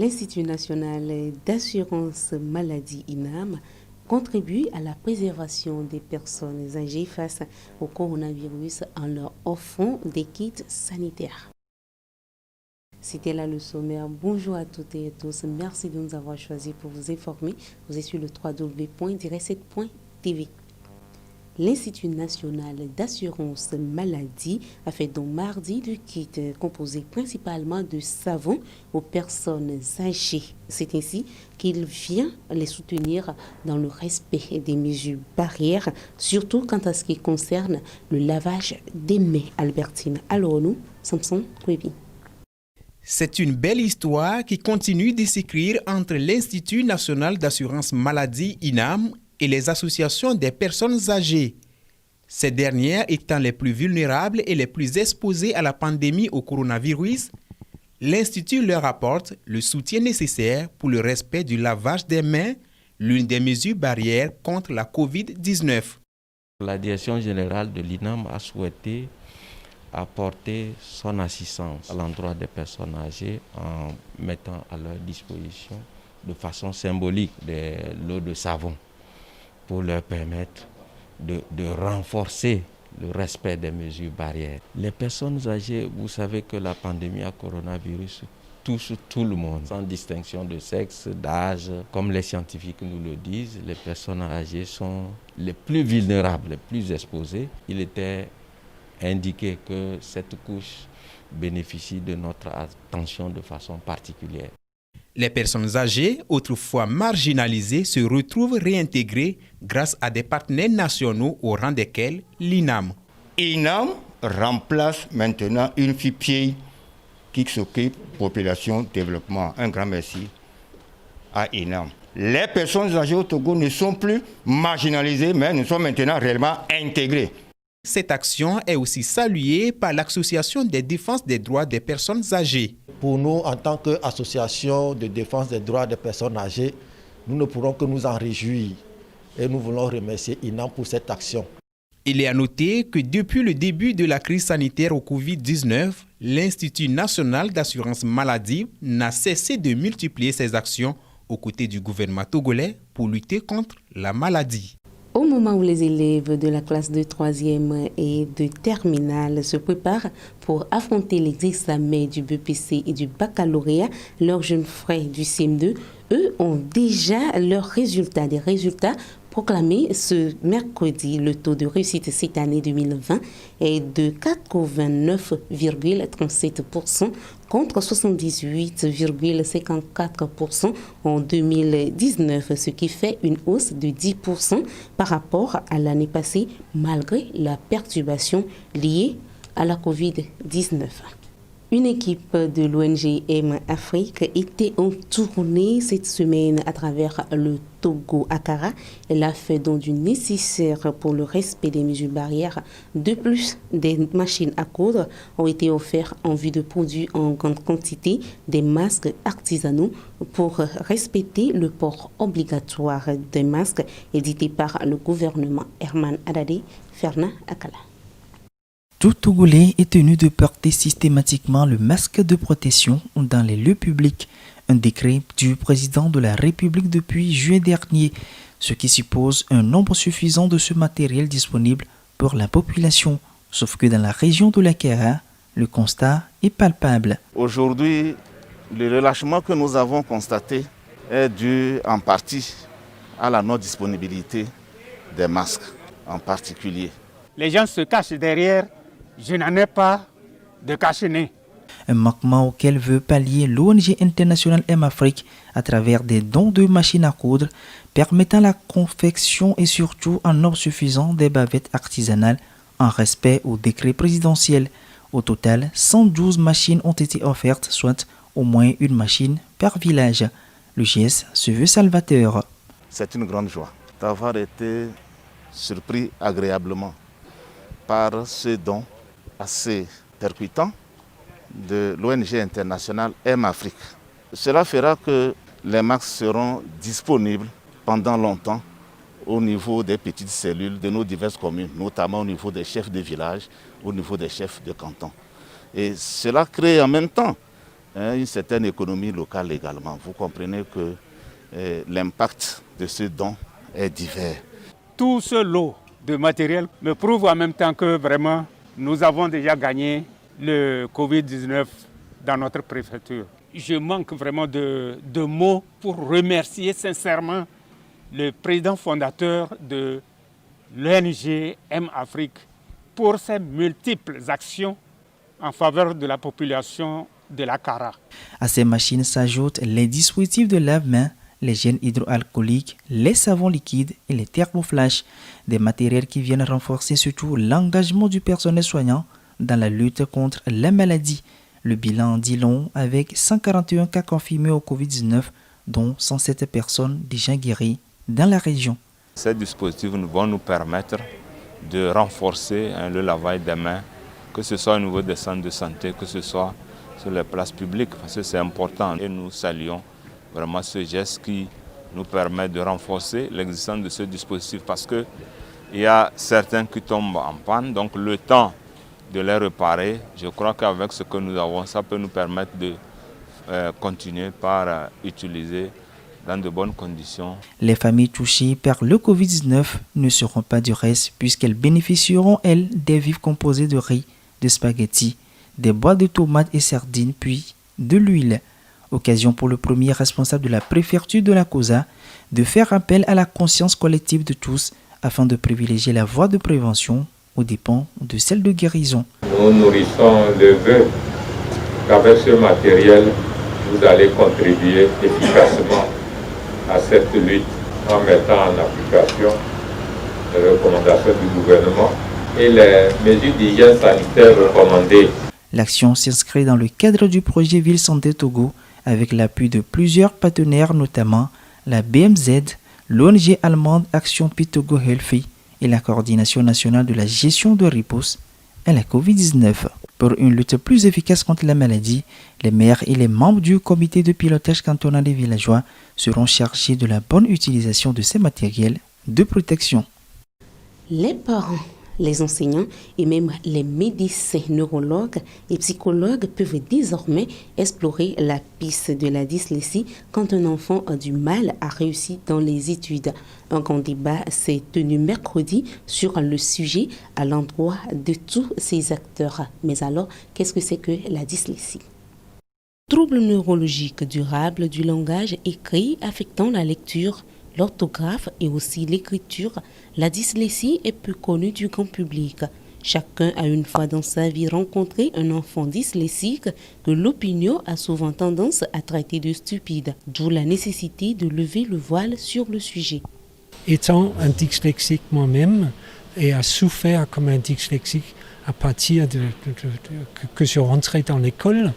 L'Institut national d'assurance maladie INAM contribue à la préservation des personnes âgées face au coronavirus en leur offrant des kits sanitaires. C'était là le sommaire. Bonjour à toutes et à tous. Merci de nous avoir choisis pour vous informer. Vous êtes sur le www.direct7.tv. L'Institut national d'assurance maladie a fait donc mardi du kit composé principalement de savon aux personnes âgées. C'est ainsi qu'il vient les soutenir dans le respect des mesures barrières, surtout quant à ce qui concerne le lavage des mains. Albertine, alors nous, Samson Kwebi. C'est une belle histoire qui continue de s'écrire entre l'Institut national d'assurance maladie INAM et les associations des personnes âgées. Ces dernières étant les plus vulnérables et les plus exposées à la pandémie au coronavirus, l'Institut leur apporte le soutien nécessaire pour le respect du lavage des mains, l'une des mesures barrières contre la COVID-19. La direction générale de l'INAM a souhaité apporter son assistance à l'endroit des personnes âgées en mettant à leur disposition de façon symbolique des lots de savon pour leur permettre de renforcer le respect des mesures barrières. Les personnes âgées, vous savez que la pandémie à coronavirus touche tout le monde, sans distinction de sexe, d'âge. Comme les scientifiques nous le disent, les personnes âgées sont les plus vulnérables, les plus exposées. Il était indiqué que cette couche bénéficie de notre attention de façon particulière. Les personnes âgées, autrefois marginalisées, se retrouvent réintégrées grâce à des partenaires nationaux au rang desquels l'INAM. INAM remplace maintenant une FIPIE qui s'occupe de la population développement. Un grand merci à INAM. Les personnes âgées au Togo ne sont plus marginalisées, mais nous sommes maintenant réellement intégrés. Cette action est aussi saluée par l'Association de défense des droits des personnes âgées. Pour nous, en tant qu'association de défense des droits des personnes âgées, nous ne pourrons que nous en réjouir et nous voulons remercier INAM pour cette action. Il est à noter que depuis le début de la crise sanitaire au Covid-19, l'Institut national d'assurance maladie n'a cessé de multiplier ses actions aux côtés du gouvernement togolais pour lutter contre la maladie. Au moment où les élèves de la classe de 3e et de terminale se préparent pour affronter les examens du BPC et du baccalauréat, leurs jeunes frères du CM2, eux, ont déjà leurs résultats, des résultats proclamés ce mercredi. Le taux de réussite cette année 2020 est de 89,37% contre 78,54% en 2019, ce qui fait une hausse de 10% par rapport à l'année passée, malgré la perturbation liée à la COVID-19. Une équipe de l'ONG M Afrique était en tournée cette semaine à travers le Togo Akara. Elle a fait donc du nécessaire pour le respect des mesures barrières. De plus, des machines à coudre ont été offertes en vue de produire en grande quantité des masques artisanaux pour respecter le port obligatoire des masques édité par le gouvernement. Herman Adade, Fernand Akala. Tout Togolais est tenu de porter systématiquement le masque de protection dans les lieux publics, un décret du président de la République depuis juillet dernier, ce qui suppose un nombre suffisant de ce matériel disponible pour la population. Sauf que dans la région de l'Akara, le constat est palpable. Aujourd'hui, le relâchement que nous avons constaté est dû en partie à la non-disponibilité des masques en particulier. Les gens se cachent derrière. Je n'en ai pas de cache-nez. Un manquement auquel veut pallier l'ONG internationale M Afrique à travers des dons de machines à coudre permettant la confection et surtout un nombre suffisant des bavettes artisanales en respect au décret présidentiel. Au total, 112 machines ont été offertes, soit au moins une machine par village. Le GS se veut salvateur. C'est une grande joie d'avoir été surpris agréablement par ce don assez percutant de l'ONG internationale M Afrique. Cela fera que les masques seront disponibles pendant longtemps au niveau des petites cellules de nos diverses communes, notamment au niveau des chefs de village, au niveau des chefs de canton. Et cela crée en même temps une certaine économie locale également. Vous comprenez que l'impact de ce don est divers. Tout ce lot de matériel me prouve en même temps que vraiment nous avons déjà gagné le Covid-19 dans notre préfecture. Je manque vraiment de mots pour remercier sincèrement le président fondateur de l'ONG M-Afrique pour ses multiples actions en faveur de la population de la Kara. À ces machines s'ajoutent les dispositifs de lave-mains, les gels hydroalcooliques, les savons liquides et les thermoflash, des matériels qui viennent renforcer surtout l'engagement du personnel soignant dans la lutte contre la maladie. Le bilan dit long avec 141 cas confirmés au Covid-19, dont 107 personnes déjà guéries dans la région. Ces dispositifs vont nous permettre de renforcer le lavage des mains, que ce soit au niveau des centres de santé, que ce soit sur les places publiques, parce que c'est important. Et nous saluons vraiment ce geste qui nous permet de renforcer l'existence de ce dispositif, parce qu'il y a certains qui tombent en panne, donc le temps de les réparer, je crois qu'avec ce que nous avons, ça peut nous permettre de continuer par utiliser dans de bonnes conditions. Les familles touchées par le Covid-19 ne seront pas du reste puisqu'elles bénéficieront, elles, des vivres composés de riz, de spaghettis, des boîtes de tomates et sardines, puis de l'huile. Occasion pour le premier responsable de la préfecture de la COSA de faire appel à la conscience collective de tous afin de privilégier la voie de prévention aux dépens de celle de guérison. Nous nourrissons le vœu qu'avec ce matériel, vous allez contribuer efficacement à cette lutte en mettant en application les recommandations du gouvernement et les mesures d'hygiène sanitaire recommandées. L'action s'inscrit dans le cadre du projet Ville Santé Togo avec l'appui de plusieurs partenaires, notamment la BMZ, l'ONG allemande Action Togo Healthy et la Coordination nationale de la gestion de riposte à la Covid-19. Pour une lutte plus efficace contre la maladie, les maires et les membres du comité de pilotage cantonal des villageois seront chargés de la bonne utilisation de ces matériels de protection. Les parents, les enseignants et même les médecins, neurologues et psychologues peuvent désormais explorer la piste de la dyslexie quand un enfant a du mal à réussir dans les études. Un grand débat s'est tenu mercredi sur le sujet à l'endroit de tous ces acteurs. Mais alors, qu'est-ce que c'est que la dyslexie ? Trouble neurologique durable du langage écrit affectant la lecture, l'orthographe et aussi l'écriture, la dyslexie est peu connue du grand public. Chacun a une fois dans sa vie rencontré un enfant dyslexique que l'opinion a souvent tendance à traiter de stupide, d'où la nécessité de lever le voile sur le sujet. Étant un dyslexique moi-même et a souffert comme un dyslexique à partir que je rentrais dans l'école,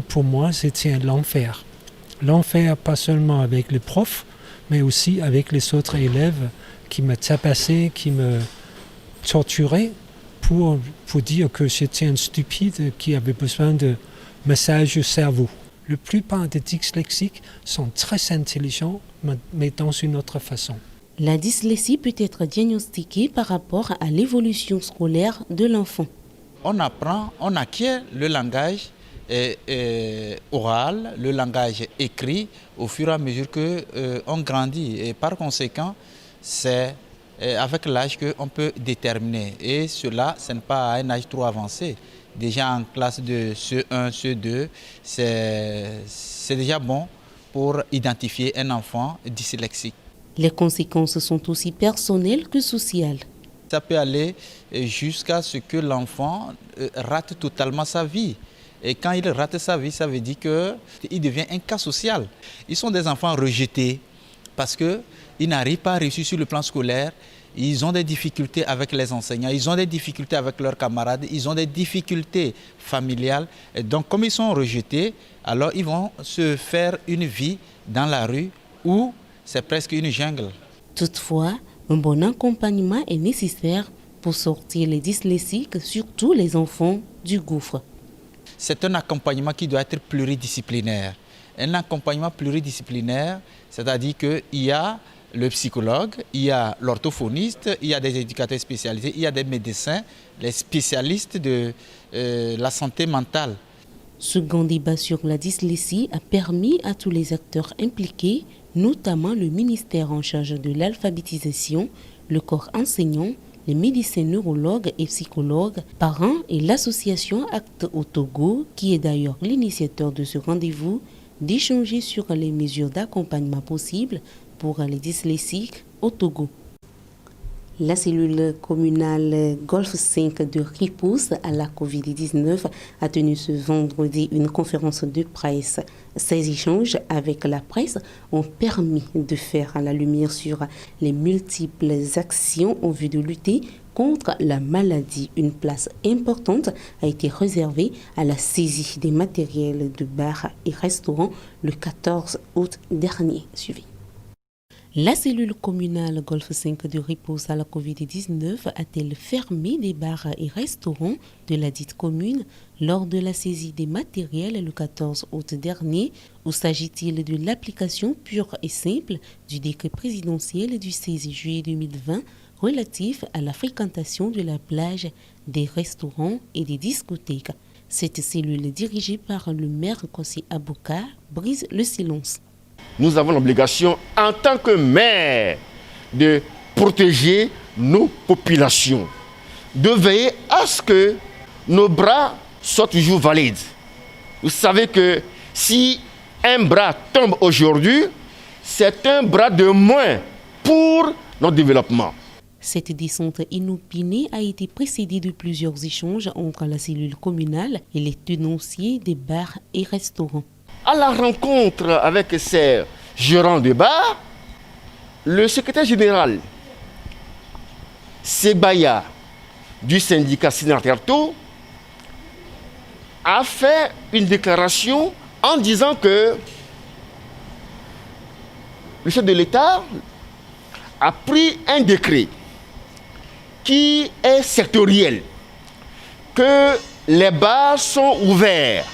pour moi c'était l'enfer. L'enfer pas seulement avec les profs, mais aussi avec les autres élèves qui me tapassaient, qui me torturaient pour dire que j'étais un stupide qui avait besoin de massage au cerveau. La plupart des dyslexiques sont très intelligents, mais dans une autre façon. La dyslexie peut être diagnostiquée par rapport à l'évolution scolaire de l'enfant. On acquiert le langage oral, le langage écrit au fur et à mesure qu'on grandit. Et par conséquent, c'est avec l'âge qu'on peut déterminer. Et cela, ce n'est pas à un âge trop avancé. Déjà en classe de CE1, CE2, c'est déjà bon pour identifier un enfant dyslexique. Les conséquences sont aussi personnelles que sociales. Ça peut aller jusqu'à ce que l'enfant rate totalement sa vie. Et quand il rate sa vie, ça veut dire qu'il devient un cas social. Ils sont des enfants rejetés parce qu'ils n'arrivent pas à réussir sur le plan scolaire. Ils ont des difficultés avec les enseignants, ils ont des difficultés avec leurs camarades, ils ont des difficultés familiales. Et donc comme ils sont rejetés, alors ils vont se faire une vie dans la rue où c'est presque une jungle. Toutefois, un bon accompagnement est nécessaire pour sortir les dyslexiques, surtout les enfants, du gouffre. C'est un accompagnement qui doit être pluridisciplinaire. Un accompagnement pluridisciplinaire, c'est-à-dire qu'il y a le psychologue, il y a l'orthophoniste, il y a des éducateurs spécialisés, il y a des médecins, les spécialistes de la santé mentale. Ce grand débat sur la dyslexie a permis à tous les acteurs impliqués, notamment le ministère en charge de l'alphabétisation, le corps enseignant, les médecins neurologues et psychologues, parents et l'association Acte au Togo, qui est d'ailleurs l'initiateur de ce rendez-vous, d'échanger sur les mesures d'accompagnement possibles pour les dyslexiques au Togo. La cellule communale Golfe 5 de riposte à la Covid-19 a tenu ce vendredi une conférence de presse. Ces échanges avec la presse ont permis de faire la lumière sur les multiples actions en vue de lutter contre la maladie. Une place importante a été réservée à la saisie des matériels de bars et restaurants le 14 août dernier. Suivez. La cellule communale Golfe 5 de riposte à la Covid-19 a-t-elle fermé des bars et restaurants de la dite commune lors de la saisie des matériels le 14 août dernier, ou s'agit-il de l'application pure et simple du décret présidentiel du 16 juillet 2020 relatif à la fréquentation de la plage, des restaurants et des discothèques? Cette cellule dirigée par le maire Kossi Abouka brise le silence. Nous avons l'obligation, en tant que maire, de protéger nos populations, de veiller à ce que nos bras soient toujours valides. Vous savez que si un bras tombe aujourd'hui, c'est un bras de moins pour notre développement. Cette descente inopinée a été précédée de plusieurs échanges entre la cellule communale et les tenanciers des bars et restaurants. À la rencontre avec ces gérants de bar, le secrétaire général Sebaya du syndicat Sinarterto a fait une déclaration en disant que le chef de l'État a pris un décret qui est sectoriel, que les bars sont ouverts.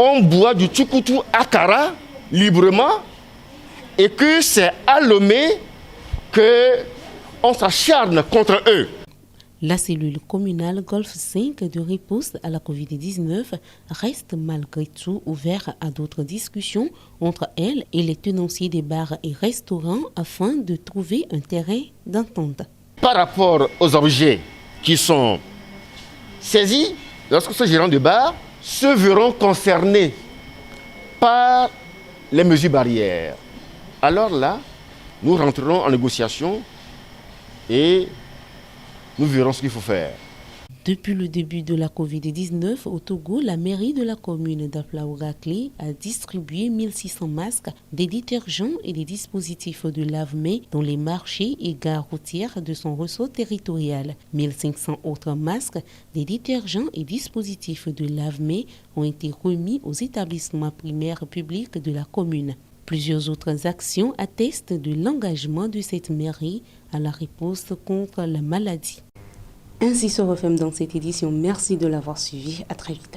On boit du tchoukoutou akara librement et que c'est à Lomé qu'on s'acharne contre eux. La cellule communale Golfe 5 de riposte à la Covid-19 reste malgré tout ouverte à d'autres discussions entre elle et les tenanciers des bars et restaurants afin de trouver un terrain d'entente. Par rapport aux objets qui sont saisis, lorsque ce gérant de bar se verront concernés par les mesures barrières. Alors là, nous rentrerons en négociation et nous verrons ce qu'il faut faire. Depuis le début de la Covid-19 au Togo, la mairie de la commune d'Aflaougakli a distribué 1600 masques, des détergents et des dispositifs de lave-mains dans les marchés et gares routières de son ressort territorial. 1500 autres masques, des détergents et dispositifs de lave-mains ont été remis aux établissements primaires publics de la commune. Plusieurs autres actions attestent de l'engagement de cette mairie à la riposte contre la maladie. Ainsi se referme dans cette édition. Merci de l'avoir suivi. À très vite.